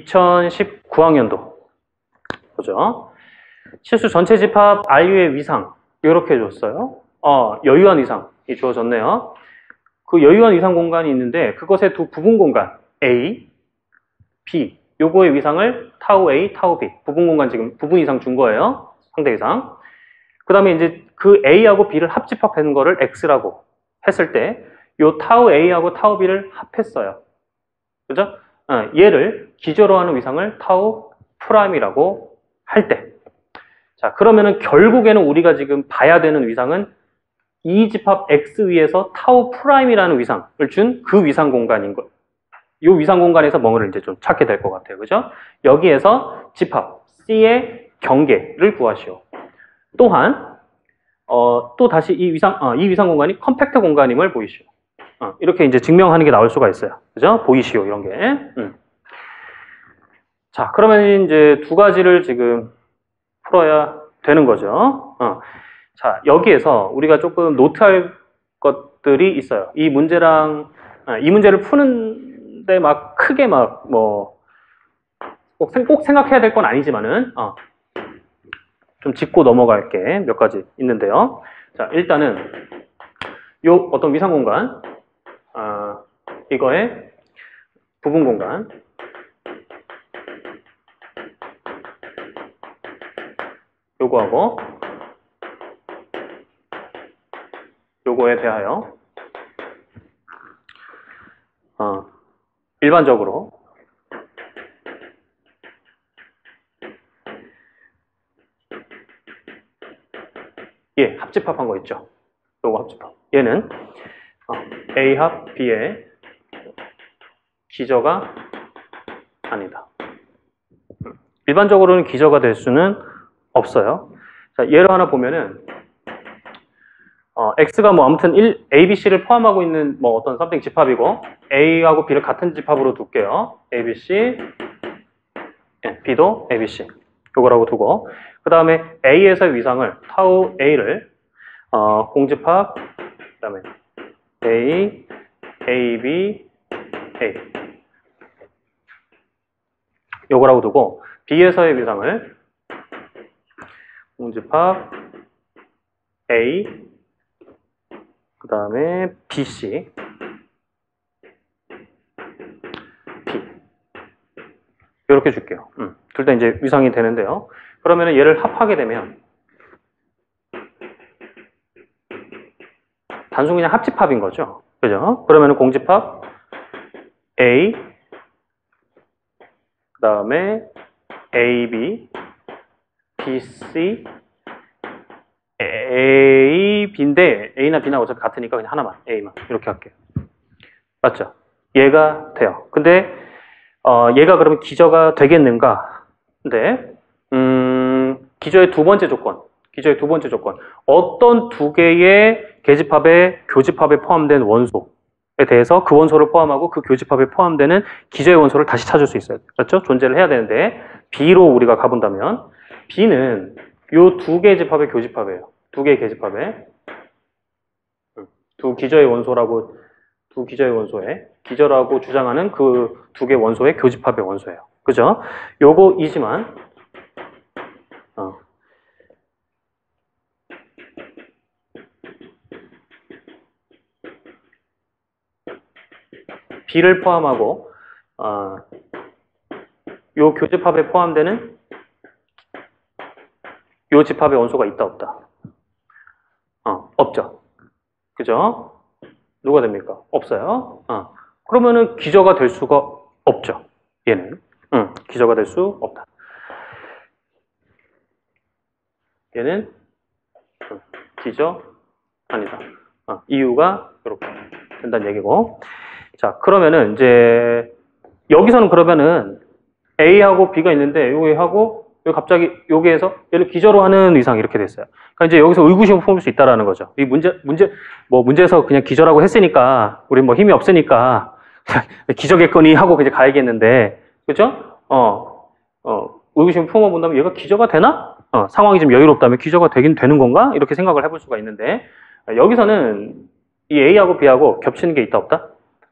2019학년도 보죠. 실수 전체 집합 RU의 위상 이렇게 줬어요. 여유한 위상이 주어졌네요. 그 여유한 위상 공간이 있는데 그것의 두 부분 공간 A, B 요거의 위상을 타우 A, 타우 B 부분 공간 지금 부분 이상 준 거예요. 상대 이상. 그 다음에 이제 그 A하고 B를 합집합한 거를 X라고 했을 때 요 타우 A하고 타우 B를 합했어요. 그죠? 얘를 기저로 하는 위상을 타우 프라임이라고 할 때. 자, 그러면은 결국에는 우리가 지금 봐야 되는 위상은 이 집합 X 위에서 타우 프라임이라는 위상을 준 그 위상 공간인 거예요. 이 위상 공간에서 뭔가를 이제 좀 찾게 될 것 같아요. 그죠? 여기에서 집합 C의 경계를 구하시오. 또한, 또 다시 이 위상 공간이 컴팩트 공간임을 보이시오. 이렇게 이제 증명하는 게 나올 수가 있어요. 그죠? 보이시오, 이런 게. 자, 그러면 이제 두 가지를 지금 풀어야 되는 거죠. 자, 여기에서 우리가 조금 노트할 것들이 있어요. 이 문제를 푸는데 막 크게 막 뭐 꼭 생각해야 될 건 아니지만은 좀 짚고 넘어갈 게 몇 가지 있는데요. 자, 일단은 요 어떤 위상 공간 이거의 부분 공간 요거하고 요거에 대하여 일반적으로 합집합한 거 있죠. 요거 합집합. 얘는 A 합 B의 기저가 아니다. 일반적으로는 기저가 될 수는 없어요. 자, 예를 하나 보면은 X가 뭐 아무튼 A, B, C를 포함하고 있는 뭐 어떤 something 집합이고 A하고 B를 같은 집합으로 둘게요. A, B, C, B도 A, B, C 요거라고 두고 그 다음에 A에서의 위상을 타우 A를 공집합 그 다음에 A, A, B, A 요거라고 두고 B에서의 위상을 공집합 A 그 다음에 BC B 이렇게 줄게요. 둘 다 이제 위상이 되는데요. 그러면 얘를 합하게 되면 단순히 그냥 합집합인 거죠. 그죠? 그러면 공집합 A 그 다음에 AB BC A, B인데 A나 B나 어차피 같으니까 그냥 하나만 A만 이렇게 할게요. 맞죠? 얘가 돼요. 근데 얘가 그러면 기저가 되겠는가? 근데 기저의 두 번째 조건 어떤 두 개의 계집합의 교집합에 포함된 원소에 대해서 그 원소를 포함하고 그 교집합에 포함되는 기저의 원소를 다시 찾을 수 있어요. 그렇죠? 존재를 해야 되는데 B로 우리가 가본다면 B는 요 두 개의 집합의 교집합이에요. 두 개의 계집합에 두 기저의 원소에 기저라고 주장하는 그 두 개 원소의 교집합의 원소예요. 그죠? 요거이지만 B를 포함하고 요 교집합에 포함되는 요 집합의 원소가 있다 없다? 없죠. 그죠? 누가 됩니까? 없어요. 그러면은 기저가 될 수가 없죠. 얘는 기저가 될 수 없다. 얘는 기저 아니다. 이유가 이렇게 된다는 얘기고. 자, 그러면은 이제 여기서는 그러면은 A하고 B가 있는데 요거하고 여기 갑자기 여기에서 얘를 기저로 하는 위상 이렇게 됐어요. 그러니까 이제 여기서 의구심을 품을 수 있다라는 거죠. 이 문제에서 그냥 기저라고 했으니까 우리 뭐 힘이 없으니까 기저겠거니 하고 이제 가야겠는데, 그죠? 의구심을 품어본다면 얘가 기저가 되나? 상황이 좀 여유롭다면 기저가 되긴 되는 건가? 이렇게 생각을 해볼 수가 있는데 여기서는 이 A하고 B하고 겹치는 게 있다 없다?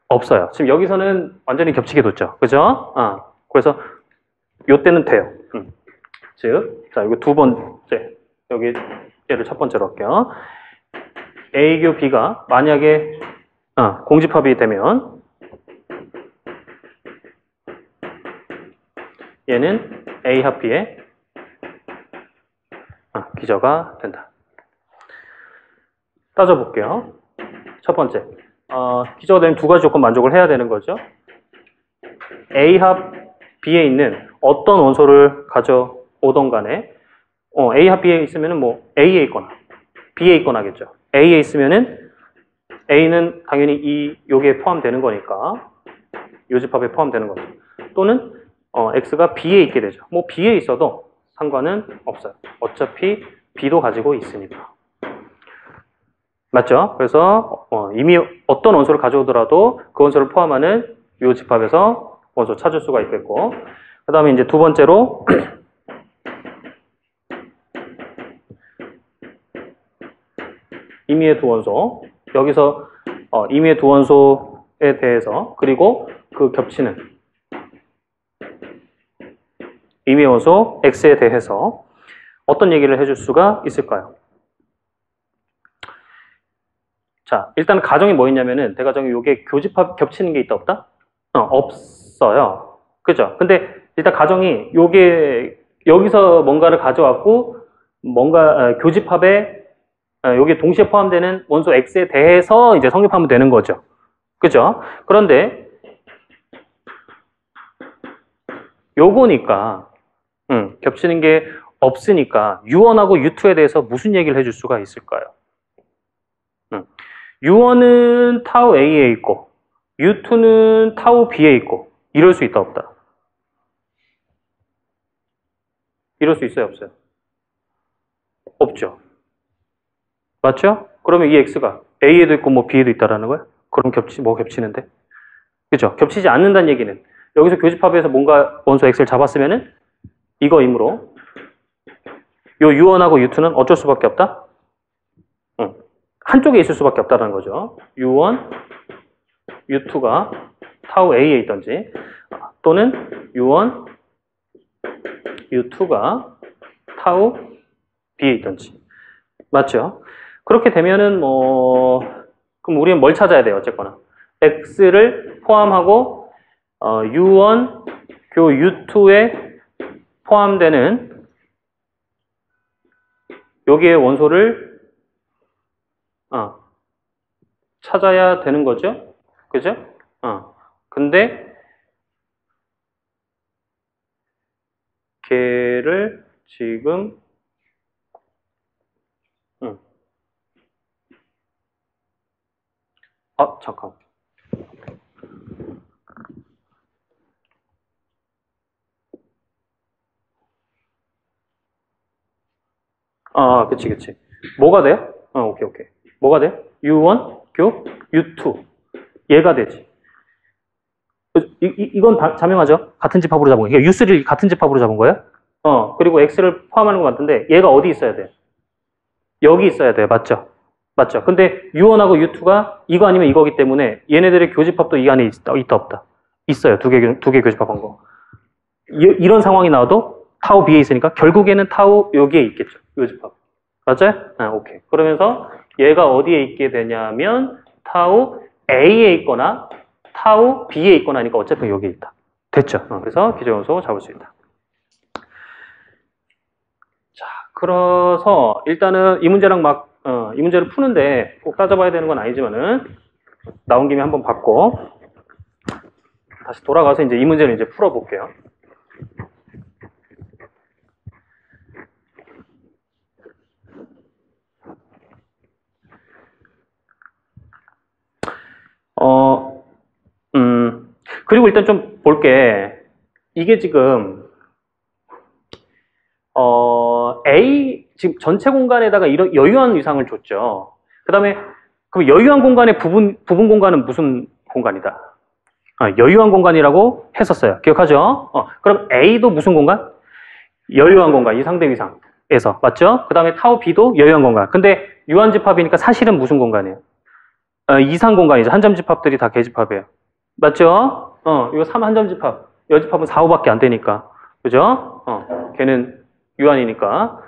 없어요. 지금 여기서는 완전히 겹치게 뒀죠. 그죠? 그래서 요때는 돼요. 즉, 자, 이거 두 번째. 여기 얘를 첫 번째로 할게요. A교 B가 만약에 공집합이 되면 얘는 A 합 B의 기저가 된다. 따져볼게요. 첫 번째, 기저가 되면 두 가지 조건 만족을 해야 되는 거죠. A 합 B에 있는 어떤 원소를 가져오던 간에 A 합 B에 있으면은 뭐 A에 있거나 B에 있거나겠죠. A에 있으면은 A는 당연히 요게 포함되는 거니까 요 집합에 포함되는 거죠. 또는 X가 B에 있게 되죠. 뭐 B에 있어도 상관은 없어요. 어차피 B도 가지고 있으니까. 맞죠? 그래서 이미 어떤 원소를 가져오더라도 그 원소를 포함하는 요 집합에서 원소 찾을 수가 있겠고, 그 다음에 이제 두 번째로 임의의 두 원소, 여기서 임의의 두 원소에 대해서, 그리고 그 겹치는 임의의 원소 X에 대해서 어떤 얘기를 해줄 수가 있을까요? 자, 일단 가정이 뭐 있냐면은 대가정이 요게 교집합 겹치는 게 있다 없다? 없어요. 그죠? 근데 일단 가정이 요게 여기서 뭔가를 가져왔고 뭔가 교집합에 여기 동시에 포함되는 원소 X에 대해서 이제 성립하면 되는 거죠. 그죠? 그런데 요거니까 겹치는 게 없으니까 U1하고 U2에 대해서 무슨 얘기를 해줄 수가 있을까요? U1은 타우 A에 있고 U2는 타우 B에 있고 이럴 수 있다 없다? 이럴 수 있어요 없어요? 없죠. 맞죠? 그러면 이 X가 A에도 있고 뭐 B에도 있다라는 거야? 그럼 겹치는데? 그죠? 겹치지 않는다는 얘기는 여기서 교집합에서 뭔가 원소 X를 잡았으면은 이거이므로 요 U1하고 U2는 어쩔 수밖에 없다? 한쪽에 있을 수밖에 없다는 거죠. U1, U2가 타우 A에 있던지 또는 U1, U2가 타우 B에 있던지. 맞죠? 그렇게 되면은 그럼 우리는 뭘 찾아야 돼요? 어쨌거나 X를 포함하고 U1, 교 U2에 포함되는 여기에 원소를 찾아야 되는 거죠? 그죠? 근데 걔를 지금 잠깐. 그치. 뭐가 돼요? 오케이. 뭐가 돼? U1, 교, U2. 얘가 되지. 이건 자명하죠? 같은 집합으로 잡은 거예요. U3를 같은 집합으로 잡은 거예요? 그리고 X를 포함하는 것 같은데 얘가 어디 있어야 돼요? 여기 있어야 돼요. 맞죠? 근데 U1하고 U2가 이거 아니면 이거기 때문에 얘네들의 교집합도 이 안에 있다 없다? 있어요. 두 개 교집합한 거. 이런 상황이 나와도 타우 B에 있으니까 결국에는 타우 여기에 있겠죠. 교집합. 맞아요? 오케이. 그러면서 얘가 어디에 있게 되냐면 타우 A에 있거나 타우 B에 있거나 하니까 어쨌든 여기에 있다. 됐죠? 그래서 기저원소 잡을 수 있다. 자, 그래서 일단은 이 문제랑 이 문제를 푸는데 꼭 따져봐야 되는 건 아니지만은 나온 김에 한번 봤고 다시 돌아가서 이제 이 문제를 이제 풀어볼게요. 그리고 일단 좀 볼게. 이게 지금 A 지금 전체 공간에다가 이런 여유한 위상을 줬죠. 그다음에 그럼 여유한 공간의 부분 공간은 무슨 공간이다? 여유한 공간이라고 했었어요. 기억하죠? 그럼 A도 무슨 공간? 여유한 공간, 이 상대 위상에서 맞죠? 그다음에 타우 B도 여유한 공간. 근데 유한 집합이니까 사실은 무슨 공간이에요? 이상 공간이죠. 한점 집합들이 다 개집합이에요. 맞죠? 이거 3 한점 집합. 여집합은 4, 5밖에 안 되니까. 그죠? 걔는 유한이니까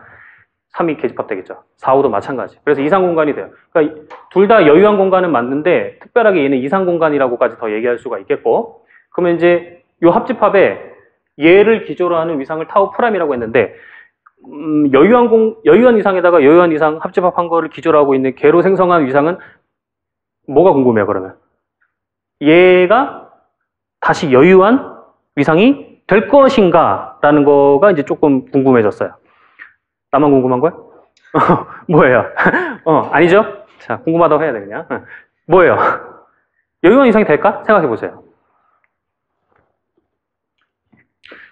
3이 계집합 되겠죠. 4, 5도 마찬가지. 그래서 이상 공간이 돼요. 그러니까 둘 다 여유한 공간은 맞는데 특별하게 얘는 이상 공간이라고까지 더 얘기할 수가 있겠고, 그러면 이제 요 합집합에 얘를 기조로 하는 위상을 타우 프라임이라고 했는데, 여유한 이상에다가 여유한 이상 합집합한 거를 기조로 하고 있는 개로 생성한 위상은 뭐가 궁금해요, 그러면? 얘가 다시 여유한 위상이 될 것인가? 라는 거가 이제 조금 궁금해졌어요. 나만 궁금한 거야? 뭐예요? 아니죠? 자, 궁금하다고 해야 돼, 그냥. 뭐예요? 여유한 이상이 될까? 생각해 보세요.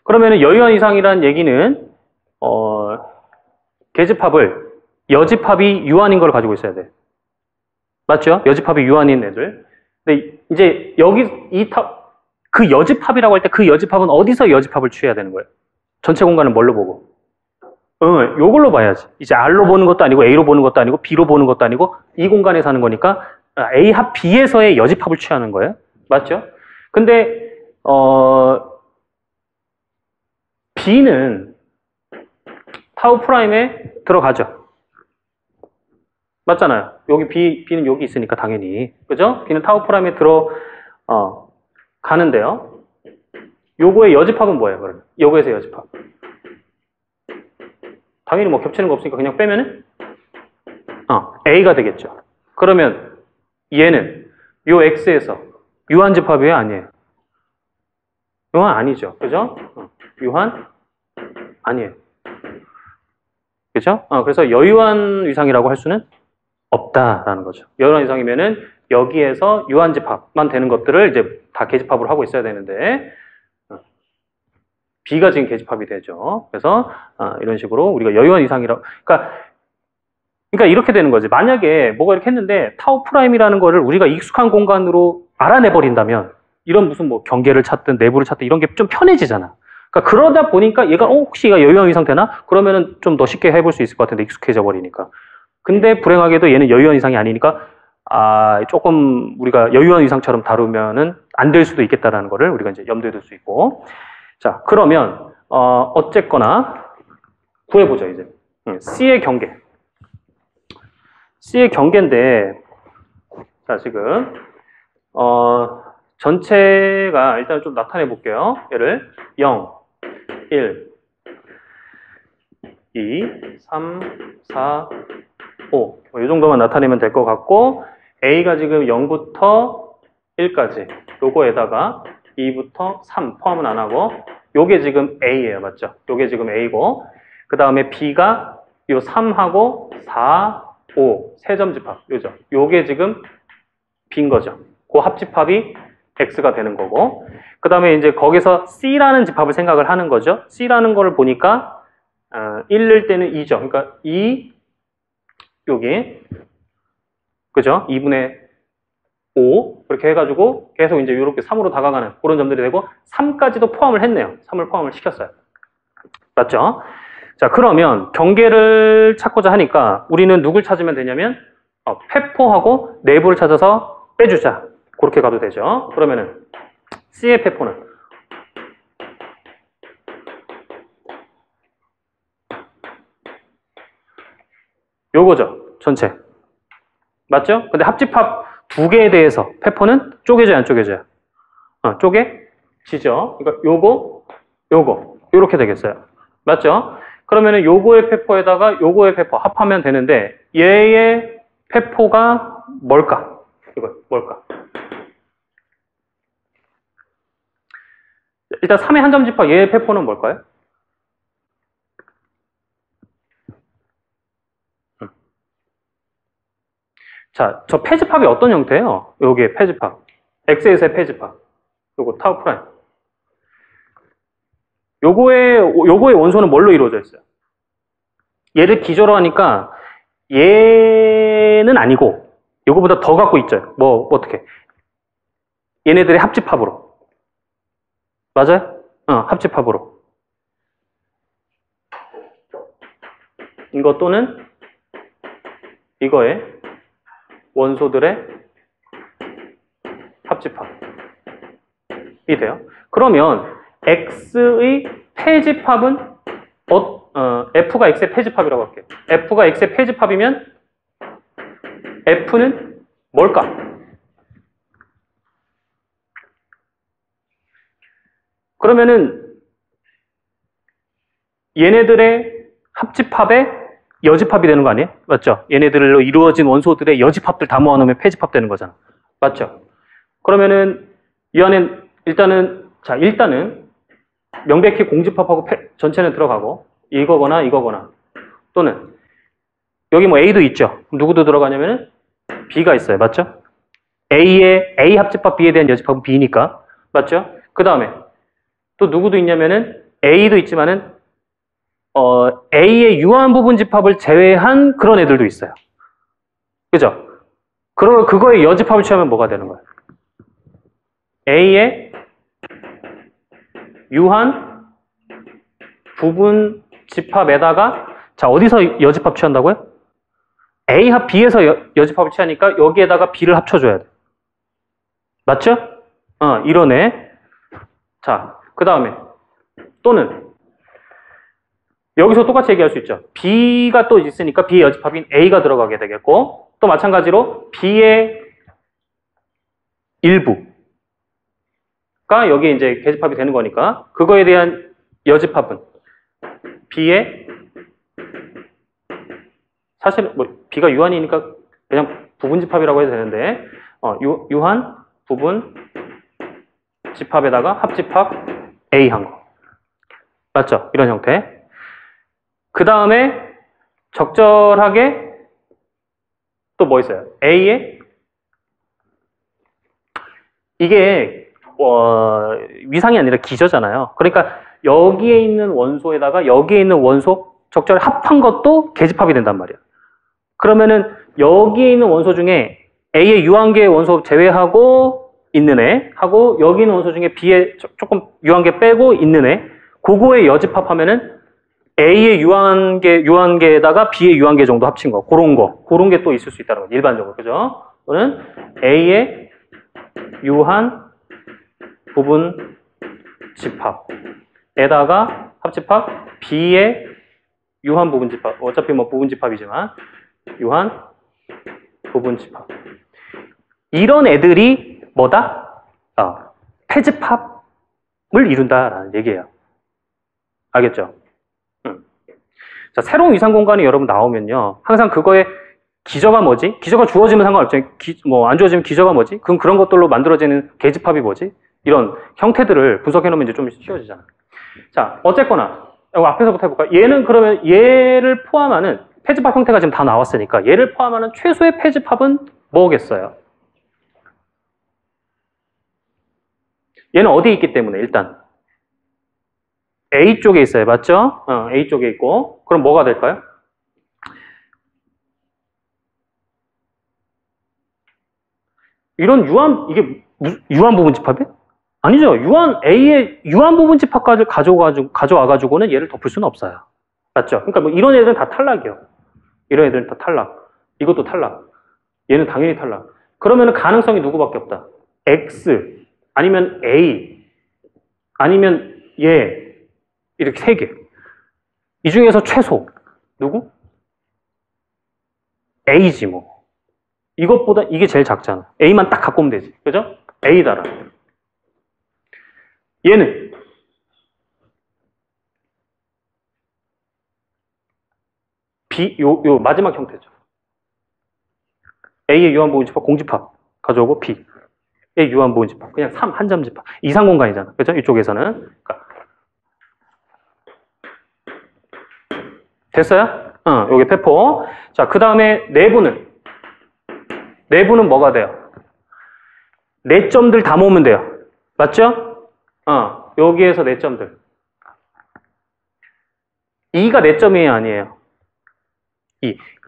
그러면은 여유한 이상이란 얘기는, 계집합을 여집합이 유한인 걸 가지고 있어야 돼. 맞죠? 여집합이 유한인 애들. 근데 이제 여기 그 여집합이라고 할 때 그 여집합은 어디서 여집합을 취해야 되는 거예요? 전체 공간을 뭘로 보고? 요걸로 봐야지. 이제 R로 보는 것도 아니고 A로 보는 것도 아니고 B로 보는 것도 아니고 이 공간에서 하는 거니까 A 합 B에서의 여집합을 취하는 거예요. 맞죠? 근데 B는 타우 프라임에 들어가죠. 맞잖아요. 여기 B는 여기 있으니까 당연히. 그죠? B는 타우 프라임에 가는데요. 요거의 여집합은 뭐예요, 그러면? 요거에서 여집합. 당연히 뭐 겹치는 거 없으니까 그냥 빼면은 A가 되겠죠. 그러면 얘는 요 X에서 유한 집합이에요, 아니에요? 유한 아니죠. 그죠? 유한 아니에요. 그죠? 그래서 여유한 위상이라고 할 수는 없다라는 거죠. 여유한 위상이면은 여기에서 유한 집합만 되는 것들을 이제 다 계집합으로 하고 있어야 되는데, B가 지금 계집합이 되죠. 그래서 이런 식으로 우리가 여유한 이상이라고, 그러니까 이렇게 되는 거지. 만약에 뭐가 이렇게 했는데 타우 프라임이라는 거를 우리가 익숙한 공간으로 알아내버린다면 이런 무슨 뭐 경계를 찾든 내부를 찾든 이런 게 좀 편해지잖아. 그러니까 그러다 보니까 얘가 혹시 얘가 여유한 이상 되나? 그러면은 좀 더 쉽게 해볼 수 있을 것 같은데 익숙해져 버리니까. 근데 불행하게도 얘는 여유한 이상이 아니니까 조금 우리가 여유한 이상처럼 다루면은 안 될 수도 있겠다라는 거를 우리가 이제 염두에 둘 수 있고. 자, 그러면 어쨌거나 구해보죠, 이제. C의 경계. C의 경계인데, 자, 지금 전체가 일단 좀 나타내 볼게요. 얘를 0, 1, 2, 3, 4, 5. 이 정도만 나타내면 될 것 같고, A가 지금 0부터 1까지. 요거에다가 2부터 3 포함은 안 하고, 요게 지금 A예요. 맞죠? 요게 지금 A고, 그 다음에 B가 요 3하고 4, 5. 세 점 집합. 요죠. 요게 지금 B인 거죠. 그 합집합이 X가 되는 거고, 그 다음에 이제 거기서 C라는 집합을 생각을 하는 거죠. C라는 거를 보니까 1일 때는 2죠. 그러니까 2, 여기, 그죠? 2분의 5 그렇게 해가지고 계속 이제 이렇게 3으로 다가가는 그런 점들이 되고 3까지도 포함을 했네요. 3을 포함을 시켰어요. 맞죠? 자, 그러면 경계를 찾고자 하니까 우리는 누굴 찾으면 되냐면 페포하고 내부를 찾아서 빼주자. 그렇게 가도 되죠. 그러면은 C의 페포는 요거죠. 전체. 맞죠? 근데 합집합 두 개에 대해서 페포는 쪼개져요, 안 쪼개져요? 쪼개지죠. 그러니까 요거 요렇게 되겠어요. 맞죠? 그러면은 요거의 페포에다가 요거의 페포 합하면 되는데 얘의 페포가 뭘까? 이거 뭘까? 일단 3의 한 점 집합 얘의 페포는 뭘까요? 자, 저 패집합이 어떤 형태예요? 요게 패집합. X에서의 패집합. 요거 타우 프라임. 요거의 원소는 뭘로 이루어져 있어요? 얘를 기조로 하니까 얘는 아니고 요거보다 더 갖고 있죠. 어떻게? 얘네들의 합집합으로. 맞아요? 합집합으로. 이거 또는 이거의 원소들의 합집합이 돼요. 그러면 X의 폐집합은 F가 X의 폐집합이라고 할게요. F가 X의 폐집합이면 F는 뭘까? 그러면은 얘네들의 합집합의 여집합이 되는 거 아니에요? 맞죠? 얘네들로 이루어진 원소들의 여집합들 다 모아놓으면 폐집합 되는 거잖아. 맞죠? 그러면은 이 안에 일단은 명백히 공집합하고 전체는 들어가고 이거거나 또는 여기 뭐 A도 있죠. 누구도 들어가냐면은 B가 있어요. 맞죠? A의 A 합집합 B에 대한 여집합은 B니까. 맞죠? 그 다음에 또 누구도 있냐면은 A도 있지만은 A의 유한 부분 집합을 제외한 그런 애들도 있어요. 그죠? 그러면 그거의 여집합을 취하면 뭐가 되는 거예요? A의 유한 부분 집합에다가 자 어디서 여집합 취한다고요? A 합 B에서 여집합을 취하니까 여기에다가 B를 합쳐줘야 돼. 맞죠? 이런 애. 자, 그 다음에 또는 여기서 똑같이 얘기할 수 있죠. B가 또 있으니까 B의 여집합인 A가 들어가게 되겠고 또 마찬가지로 B의 일부가 여기에 이제 계집합이 되는 거니까 그거에 대한 여집합은 B의 사실 뭐 B가 유한이니까 그냥 부분집합이라고 해도 되는데 유한 부분 집합에다가 합집합 A 한 거. 맞죠? 이런 형태. 그 다음에 적절하게 또 뭐 있어요? A에 이게 위상이 아니라 기저잖아요. 그러니까 여기에 있는 원소에다가 여기에 있는 원소 적절히 합한 것도 계집합이 된단 말이에요. 그러면은 여기에 있는 원소 중에 A의 유한계 원소 제외하고 있는 애 하고 여기 있는 원소 중에 B의 조금 유한계 빼고 있는 애 그거의 여집합하면은 A의 유한계에다가 B의 유한계 정도 합친 거 그런 게 또 있을 수 있다는 거죠. 일반적으로. 그죠? 또는 A의 유한 부분 집합에다가 합집합 B의 유한 부분 집합 어차피 뭐 부분 집합이지만 유한 부분 집합 이런 애들이 뭐다? 폐집합을 이룬다라는 얘기예요. 알겠죠? 자, 새로운 위상 공간이 여러분 나오면요. 항상 그거의 기저가 뭐지? 기저가 주어지면 상관없죠. 안 주어지면 기저가 뭐지? 그럼 그런 것들로 만들어지는 계집합이 뭐지? 이런 형태들을 분석해놓으면 이제 좀 쉬워지잖아. 자, 어쨌거나 이거 앞에서부터 해볼까? 얘는 그러면 얘를 포함하는 폐집합 형태가 지금 다 나왔으니까 얘를 포함하는 최소의 폐집합은 뭐겠어요? 얘는 어디에 있기 때문에 일단 A 쪽에 있어요. 맞죠? A 쪽에 있고 그럼 뭐가 될까요? 이런 이게 유한 부분 집합이에요? 아니죠. A의 유한 부분 집합까지 가져와가지고는 얘를 덮을 수는 없어요. 맞죠? 그러니까 뭐 이런 애들은 다 탈락이요. 이런 애들은 다 탈락. 이것도 탈락. 얘는 당연히 탈락. 그러면 가능성이 누구밖에 없다. X 아니면 A 아니면 얘 이렇게 세 개. 이 중에서 최소 누구? A지 뭐. 이것보다 이게 제일 작잖아. A만 딱 갖고 오면 되지. 그죠? A다라. 얘는 B, 요 마지막 형태죠. A의 유한부분 집합, 공집합 가져오고 B의 유한부분 집합. 그냥 3, 한 점 집합. 이상 공간이잖아. 그죠? 이쪽에서는. 그러니까. 됐어요? 요게 페포. 자, 그 다음에 내부는 뭐가 돼요? 네 점들 다 모으면 돼요. 맞죠? 여기에서 네 점들. 2가 네 점이에요, 아니에요?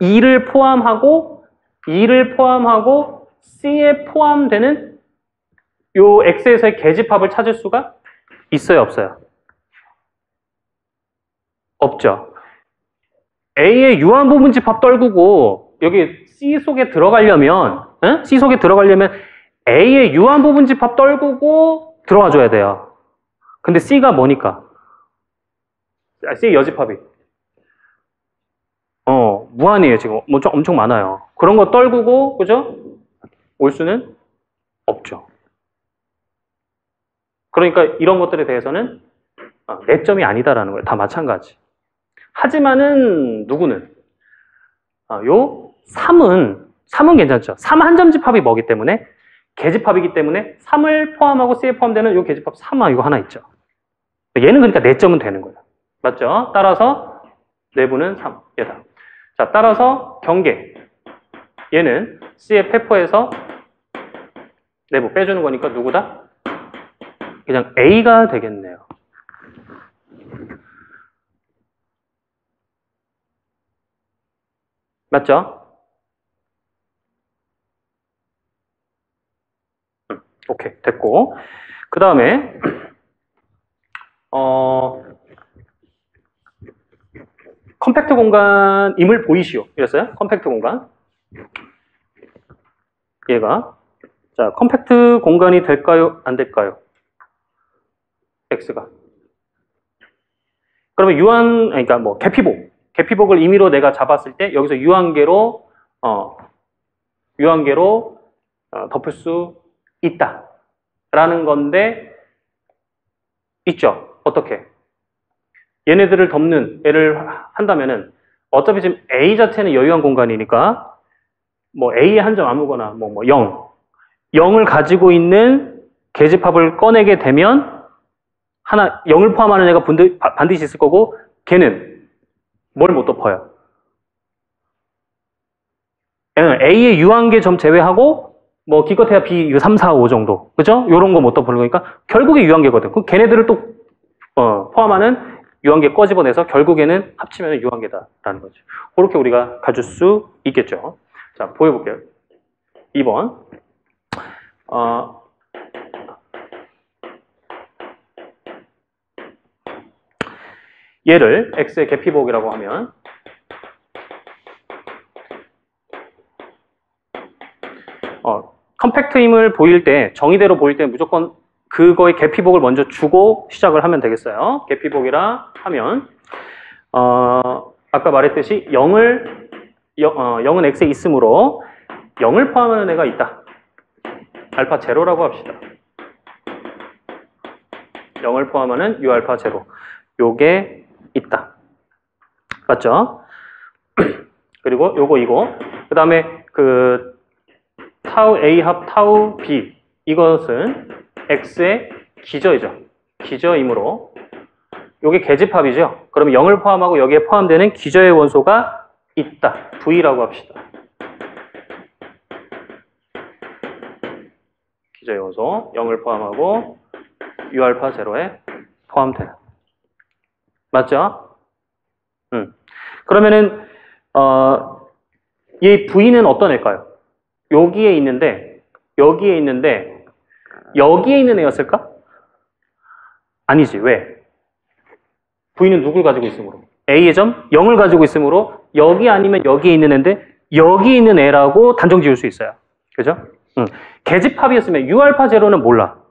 2를 포함하고 C에 포함되는 요 X에서의 계집합을 찾을 수가 있어요, 없어요? 없죠. A의 유한 부분 집합 떨구고 여기 C 속에 들어가려면 A의 유한 부분 집합 떨구고 들어와 줘야 돼요. 근데 C가 뭐니까? C의 여집합이. 무한이에요, 지금. 엄청 많아요. 그런 거 떨구고, 그죠? 올 수는 없죠. 그러니까 이런 것들에 대해서는 내점이 아니다라는 거예요. 다 마찬가지. 하지만은, 누구는? 요 3은 괜찮죠. 3 한 점 집합이 뭐기 때문에? 계집합이기 때문에 3을 포함하고 C에 포함되는 요 계집합 3 이거 하나 있죠. 얘는 그러니까 내점은 되는 거예요. 맞죠? 따라서 내부는 3, 얘다. 자, 따라서 경계. 얘는 C의 페퍼에서 내부 빼주는 거니까 누구다? 그냥 A가 되겠네요. 맞죠? 오케이, 됐고. 그 다음에, 컴팩트 공간임을 보이시오. 이랬어요? 컴팩트 공간. 얘가. 자, 컴팩트 공간이 될까요? 안 될까요? X가. 그러면 그러니까 뭐, 계피복을 임의로 내가 잡았을 때, 여기서 유한계로 덮을 수 있다. 라는 건데, 있죠. 어떻게? 얘네들을 덮는 애를 한다면은, 어차피 지금 A 자체는 여유한 공간이니까, 뭐 A의 한 점 아무거나, 0. 0을 가지고 있는 계집합을 꺼내게 되면, 0을 포함하는 애가 반드시 있을 거고, 걔는 뭘 못 덮어요? A의 유한계 점 제외하고, 뭐 기껏해야 B 3, 4, 5 정도. 그죠? 요런 거 못 덮는 거니까 결국에 유한계거든. 그럼 걔네들을 또 포함하는 유한계 꺼집어내서 결국에는 합치면 유한계다라는 거죠. 그렇게 우리가 가질 수 있겠죠. 자, 보여볼게요. 2번. 얘를 X의 계피복이라고 하면 컴팩트임을 보일 때, 정의대로 보일 때 무조건 그거의 계피복을 먼저 주고 시작을 하면 되겠어요. 계피복이라 하면 아까 말했듯이 0은 X에 있으므로 0을 포함하는 애가 있다. 알파 제로라고 합시다. 0을 포함하는 U알파 제로. 요게 있다. 맞죠? 그리고 요거 이거. 그 다음에 그 타우 A 합 타우 B, 이것은 X의 기저이죠. 기저이므로 요게 계집합이죠. 그러면 0을 포함하고 여기에 포함되는 기저의 원소가 있다. V라고 합시다. 기저의 원소 0을 포함하고 U알파 제로에 포함돼요. 맞죠? 그러면은 이 V는 어떤 애일까요? 여기에 있는데 여기에 있는 애였을까? 아니지. 왜? V는 누굴 가지고 있으므로? A의 점 0을 가지고 있으므로 여기 아니면 여기에 있는 애인데 여기 있는 애라고 단정 지을 수 있어요. 그죠? 계집합이었으면 U알파 제로는 몰라.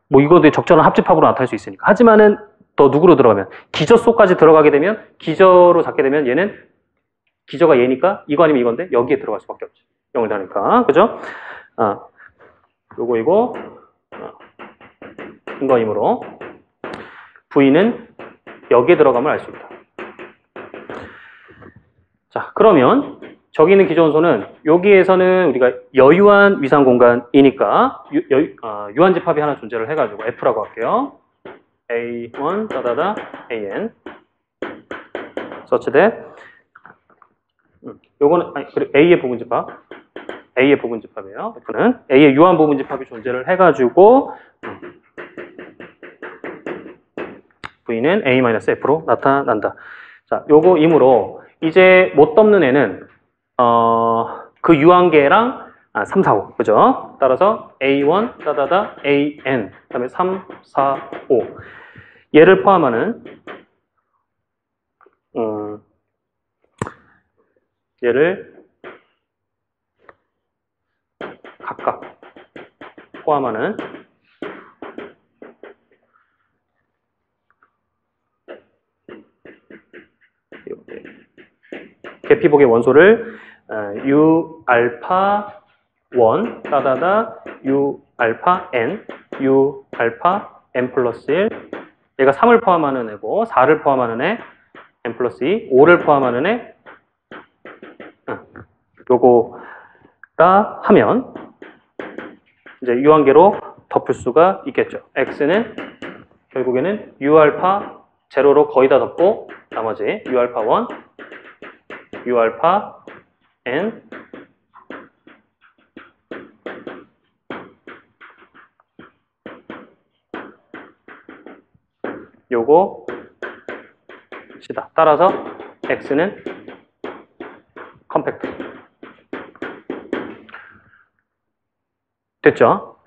뭐 이것도 적절한 합집합으로 나타날 수 있으니까. 하지만은 더 누구로 들어가면 기저 속까지 들어가게 되면 기저로 잡게 되면 얘는 기저가 얘니까 이거 아니면 이건데 여기에 들어갈 수밖에 없지. 0을 다니까. 그죠? 요거 이거 이거이므로 V는 여기에 들어가면 알 수 있다. 자, 그러면 저기 있는 기저원소는 여기에서는 우리가 여유한 위상 공간이니까 유한 집합이 하나 존재를 해가지고 F라고 할게요. A1 따다다 AN such that 요거는 A의 부분 집합이에요. F는 A의 유한 부분 집합이 존재를 해가지고 V는 A-F로 나타난다. 자, 요거이므로 이제 못 덮는 애는 그 유한계랑 3, 4, 5 그죠? 따라서 A1 따다다 AN 그다음에 3, 4, 5 얘를 포함하는 얘를 각각 포함하는 계피복의 원소를 U 알파 1 따다다 U 알파 n U 알파 n 플러스 1 얘가 3을 포함하는 애고 4를 포함하는 애 n 플러스 2 5를 포함하는 애 요거라 하면 이제 유한계로 덮을 수가 있겠죠. x는 결국에는 U 알파 제로로 거의 다 덮고 나머지 U 알파 1 U 알파 n 요거 시다. 따라서 x는 컴팩트. 됐죠?